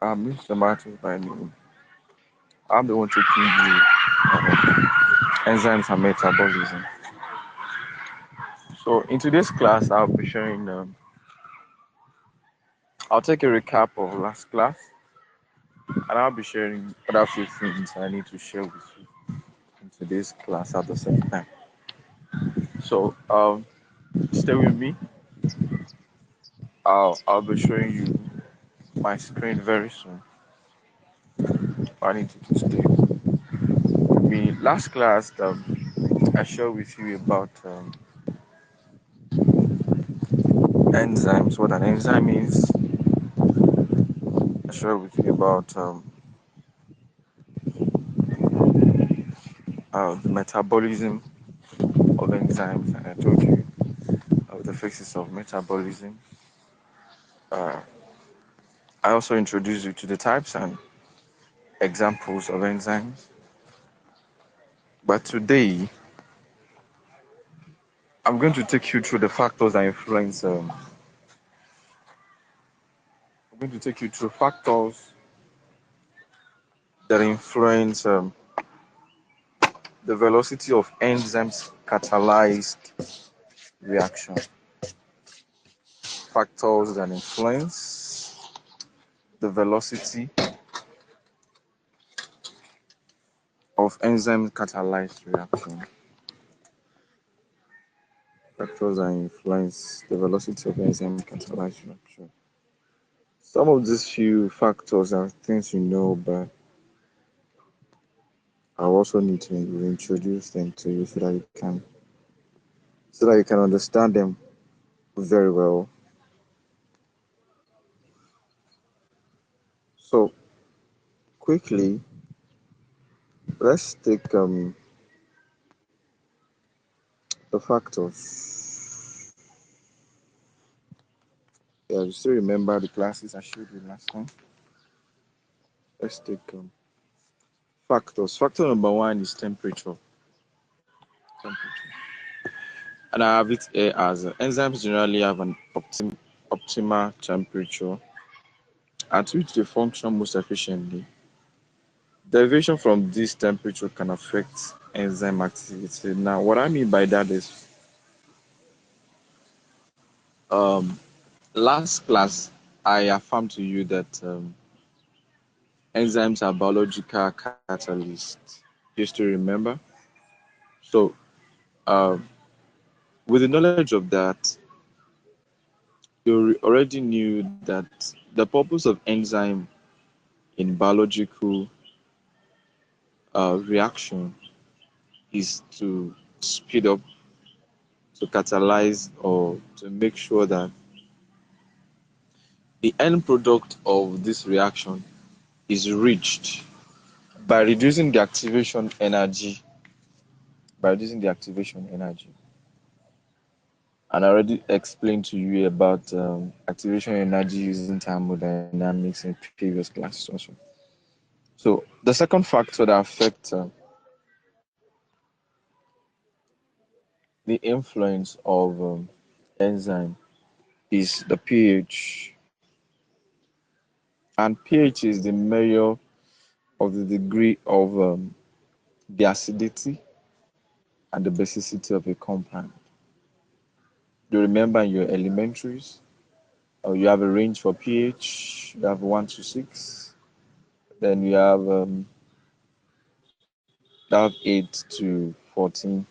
Mr. Martin by name. I'm the one taking you enzymes and metabolism. So in today's class, I'll be sharing. I'll take a recap of last class, and I'll be sharing other few things I need to share with you in today's class at the same time. So stay with me. I'll be showing you my screen very soon. I need you to stay with me. Last class, I shared with you about enzymes, what an enzyme is. I shared with you about the metabolism of enzymes, and I told you of the phases of metabolism. Uh, I also introduced you to the types and examples of enzymes. But today, I'm going to take you through the factors that influence. I'm going to take you through factors that influence the velocity of enzymes catalyzed reaction. Factors that influence the velocity of enzyme catalyzed reaction. Factors that influence the velocity of enzyme catalyzed reaction. Some of these few factors are things you know, but I also need to introduce them to you so that you can understand them very well. So quickly, let's take the factors. Yeah, you still remember the classes I showed you last time? Let's take factors. Factor number one is temperature. Temperature. And I have it here as enzymes generally have an optimal temperature at which they function most efficiently. Deviation from this temperature can affect enzyme activity. Now, what I mean by that is, um, last class I affirmed to you that enzymes are biological catalysts. You still remember? So, um, with the knowledge of that, you already knew that the purpose of enzyme in biological reaction is to speed up, to catalyze, or to make sure that the end product of this reaction is reached by reducing the activation energy. By reducing the activation energy. And I already explained to you about activation energy using thermodynamics in previous classes also. So the second factor that affects the influence of enzyme is the pH. And pH is the measure of the degree of the acidity and the basicity of a compound. Do you remember in your elementaries? You have a range for pH. You have 1 to 6. Then you have 8 to 14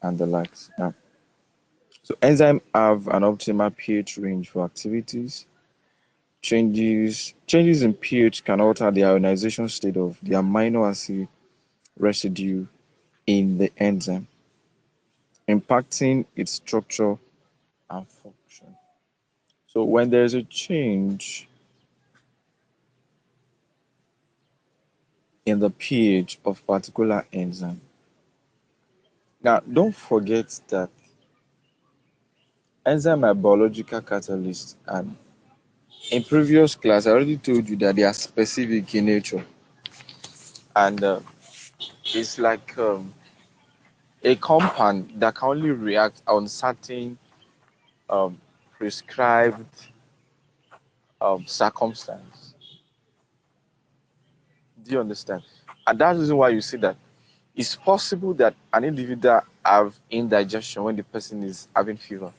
and the likes. Now, so enzymes have an optimal pH range for activities. Changes in pH can alter the ionization state of the amino acid residue in the enzyme, impacting its structure and function. So when there is a change in the pH of particular enzyme, now don't forget that enzymes are biological catalysts, and in previous class I already told you that they are specific in nature, and it's like a compound that can only react on certain um, prescribed circumstance. Do you understand? And that's the reason why you see that it's possible that an individual have indigestion when the person is having fever.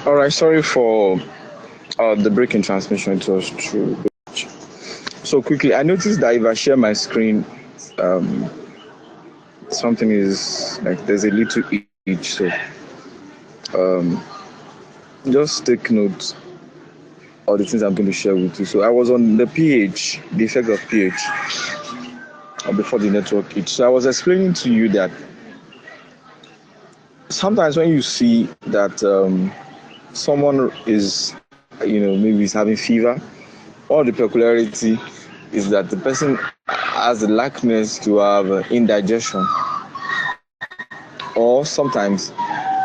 All right, sorry for the break in transmission. It was true. So quickly, I noticed that if I share my screen, um, something is like there's a little itch. So um, just take note of the things I'm going to share with you. So I was on the pH, the effect of pH, before the network itch. So I was explaining to you that sometimes when you see that someone is, maybe is having fever, all the peculiarity is that the person has the likeness to have indigestion, or sometimes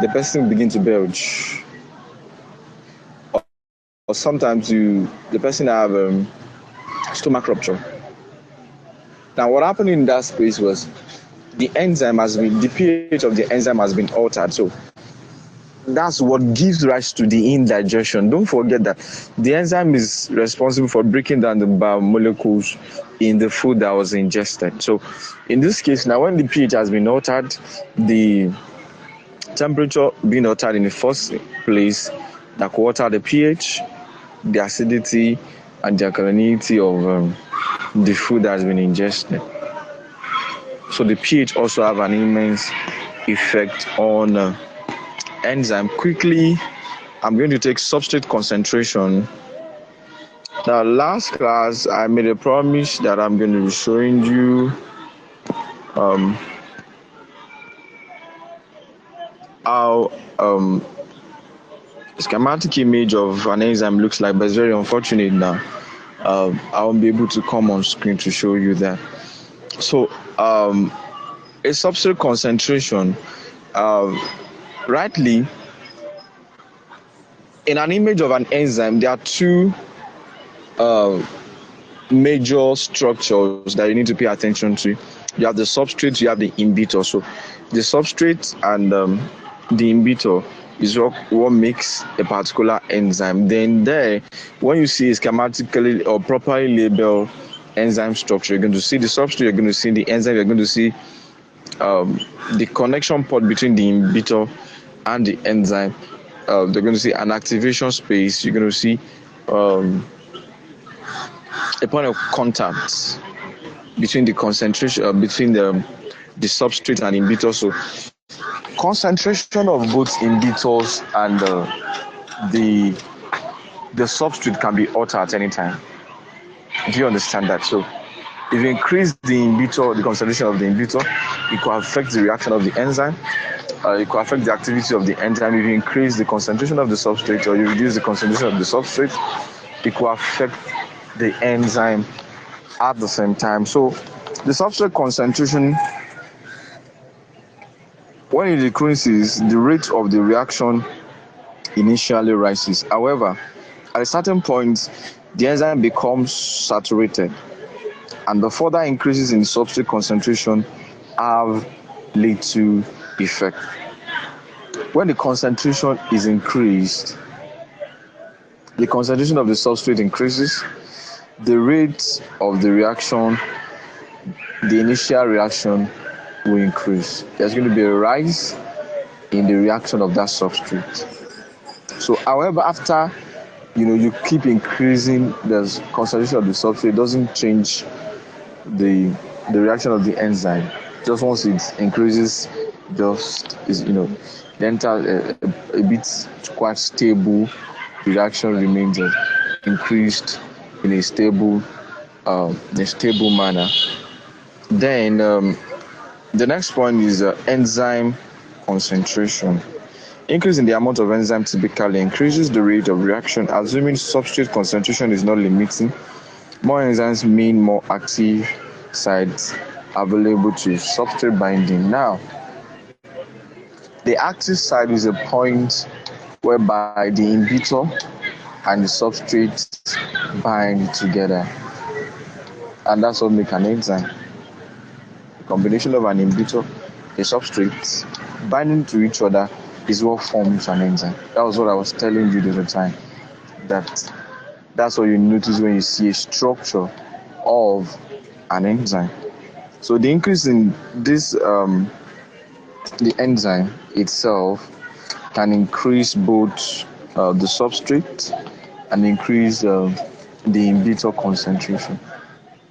the person begin to belch, or sometimes the person have stomach rupture. Now, what happened in that space was the pH of the enzyme has been altered. So that's what gives rise to the indigestion. Don't forget that the enzyme is responsible for breaking down the biomolecules in the food that was ingested. So in this case, now when the pH has been altered, the temperature being altered in the first place, that could alter the pH, the acidity, and the alkalinity of the food that has been ingested. So the pH also have an immense effect on enzyme. Quickly, I'm going to take substrate concentration. Now, last class, I made a promise that I'm going to be showing you how schematic image of an enzyme looks like, but it's very unfortunate now. I won't be able to come on screen to show you that. So, a substrate concentration, rightly, in an image of an enzyme, there are two major structures that you need to pay attention to. You have the substrate, you have the inhibitor. So the substrate and the inhibitor is what makes a particular enzyme. Then there, when you see a schematically or properly labeled enzyme structure, you're going to see the substrate, you're going to see the enzyme, you're going to see the connection port between the inhibitor and the enzyme. They're going to see an activation space. You're going to see a point of contact between the concentration between the substrate and inhibitor. So concentration of both inhibitors and the substrate can be altered at any time. Do you understand that? So if you increase the inhibitor, the concentration of the inhibitor, it could affect the reaction of the enzyme. It could affect the activity of the enzyme. If you increase the concentration of the substrate or you reduce the concentration of the substrate, it could affect the enzyme at the same time. So the substrate concentration, when it decreases, the rate of the reaction initially rises. However, at a certain point, the enzyme becomes saturated, and the further increases in substrate concentration have little effect. When the concentration is increased, the concentration of the substrate increases, the rate of the reaction, the initial reaction will increase. There's going to be a rise in the reaction of that substrate. So, however, after you keep increasing the concentration of the substrate, it doesn't change the reaction of the enzyme. Just once it increases, just is the entire a bit quite stable. The reaction remains increased in a stable manner. Then the next point is enzyme concentration. Increase in the amount of enzyme typically increases the rate of reaction, assuming substrate concentration is not limiting. More enzymes mean more active sites available to substrate binding. Now, the active site is a point whereby the inhibitor and the substrate bind together, and that's what makes an enzyme. The combination of an inhibitor, a substrate binding to each other is what forms an enzyme. That was what I was telling you the other time. That's what you notice when you see a structure of an enzyme. So the increase in this the enzyme itself can increase both the substrate and increase the inhibitor concentration,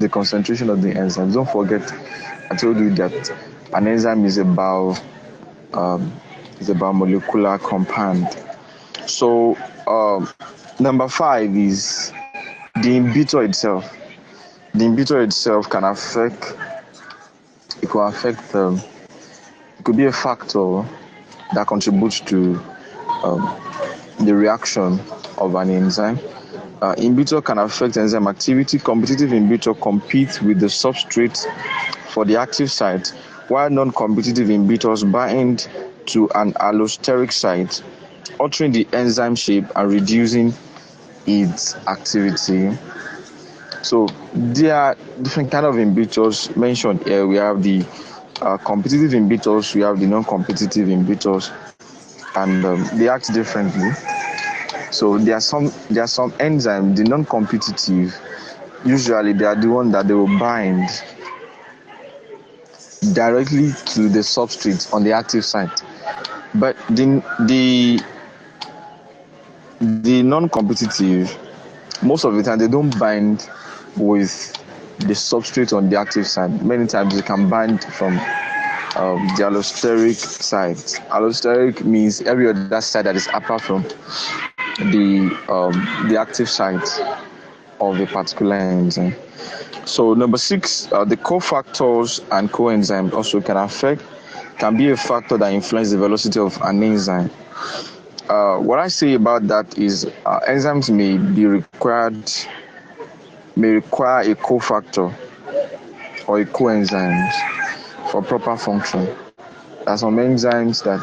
the concentration of the enzymes. Don't forget, I told you that an enzyme is about molecular compound. So number 5 is the inhibitor itself. The inhibitor itself can affect. It could be a factor that contributes to the reaction of an enzyme. Inhibitor can affect enzyme activity. Competitive inhibitor competes with the substrate for the active site, while non-competitive inhibitors bind to an allosteric site, altering the enzyme shape and reducing its activity. So there are different kind of inhibitors mentioned here. We have the competitive inhibitors, we have the non-competitive inhibitors, and they act differently. So there are some enzymes, the non-competitive, usually they are the one that they will bind directly to the substrate on the active site. But the non-competitive, most of the time they don't bind with the substrate on the active site. Many times they can bind from the allosteric site. Allosteric means every other site that is apart from the active site of a particular enzyme. So number 6, the cofactors and coenzymes also can be a factor that influence the velocity of an enzyme. What I say about that is enzymes may require a cofactor or a coenzyme for proper function. There are some enzymes that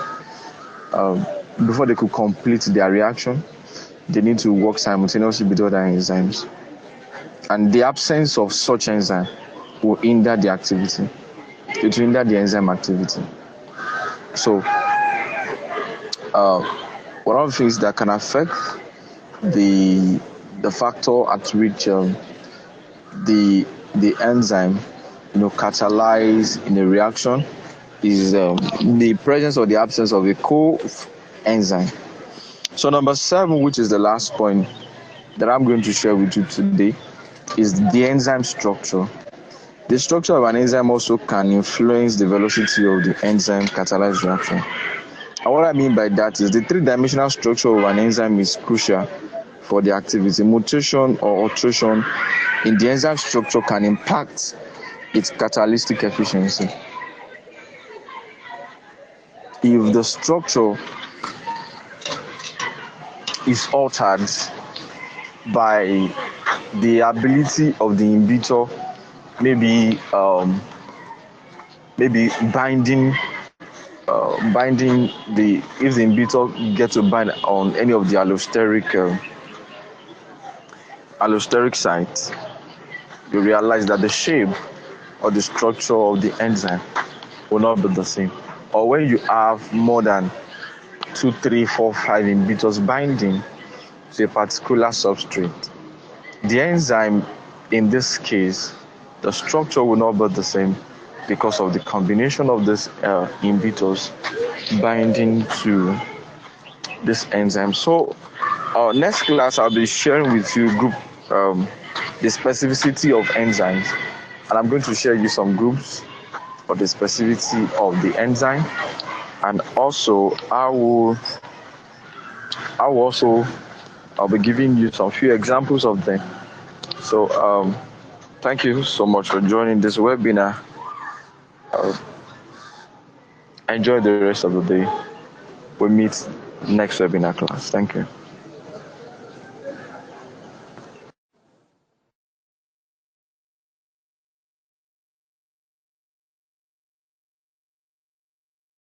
before they could complete their reaction, they need to work simultaneously with other enzymes, and the absence of such enzyme will hinder the activity. It will hinder the enzyme activity. So one of the things that can affect the factor at which the enzyme catalyze in a reaction is the presence or the absence of a coenzyme. So number 7, which is the last point that I'm going to share with you today, is the enzyme structure. The structure of an enzyme also can influence the velocity of the enzyme catalyzed reaction. And what I mean by that is the 3-dimensional structure of an enzyme is crucial for the activity. Mutation or alteration in the enzyme structure can impact its catalytic efficiency. If the structure is altered by the ability of the inhibitor, maybe binding if the inhibitor gets to bind on any of the allosteric sites, you realize that the shape or the structure of the enzyme will not be the same. Or when you have more than 2, 3, 4, 5 inhibitors binding to a particular substrate, the enzyme in this case, the structure will not be the same because of the combination of these inhibitors binding to this enzyme. So next class I'll be sharing with you the specificity of enzymes, and I'm going to share you some groups for the specificity of the enzyme, and also I'll be giving you some few examples of them. So thank you so much for joining this webinar. Enjoy the rest of the day. We'll meet next webinar class. Thank you.